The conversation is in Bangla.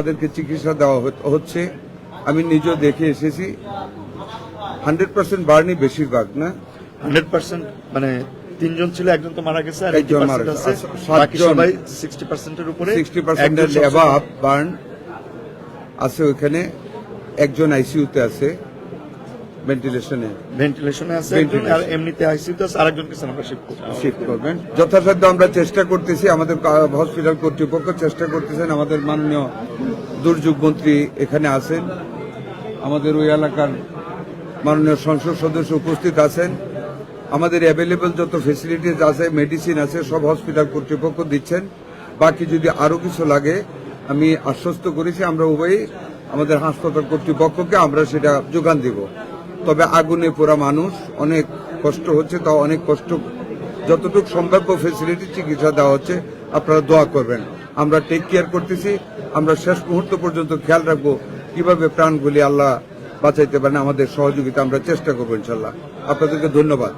তাদেরকে চিকিৎসা দেওয়া হচ্ছে। আমি নিজেও দেখে এসেছি। 100% বার্নই বেশিরভাগ না, 100% মানে 3 জন ছিল, একজন তো মারা গেছে আর একজন মারা 80% গেছে। আছে, 7 বাকি জন। সবাই 60% এর উপরে, 60% এর একজন অ্যাবাভ বার্ন আছে। ওখানে একজন আইসিইউতে আছে, ভেন্টিলেশনে আছে একজন, আর এমনিতে আইসিইউতে আছে আরেকজনকে আমরা শিফট করবেন। যথাসাধ্য আমরা চেষ্টা করতেছি, আমাদের হসপিটাল কর্তৃপক্ষ চেষ্টা করতেছেন। আমাদের মাননীয় দুর্যোগ মন্ত্রী এখানে আছেন, আমাদের ওই এলাকার মাননীয় সংসদ সদস্য উপস্থিত আছেন। আমাদের অ্যাভেলেবল যত ফেসিলিটিস আছে, মেডিসিন আছে, সব হসপিটাল কর্তৃপক্ষ দিচ্ছেন। বাকি যদি আরো কিছু লাগে আমি আশ্বস্ত করেছি, আমরা উভয়ই আমাদের হাসপাতাল কর্তৃপক্ষকে আমরা সেটা যোগান দিব। তবে আগুনে পোড়া মানুষ, অনেক কষ্ট হচ্ছে, তাও অনেক কষ্ট, যতটুকু সম্ভাব্য ফেসিলিটি চিকিৎসা দেওয়া হচ্ছে। আপনারা দোয়া করবেন, আমরা টেক কেয়ার করতেছি। আমরা শেষ মুহূর্ত পর্যন্ত খেয়াল রাখবো কিভাবে প্রাণগুলি আল্লাহ বাঁচাইতে পারেন। আমাদের সহযোগিতা আমরা চেষ্টা করবো ইনশাল্লাহ। আপনাদেরকে ধন্যবাদ।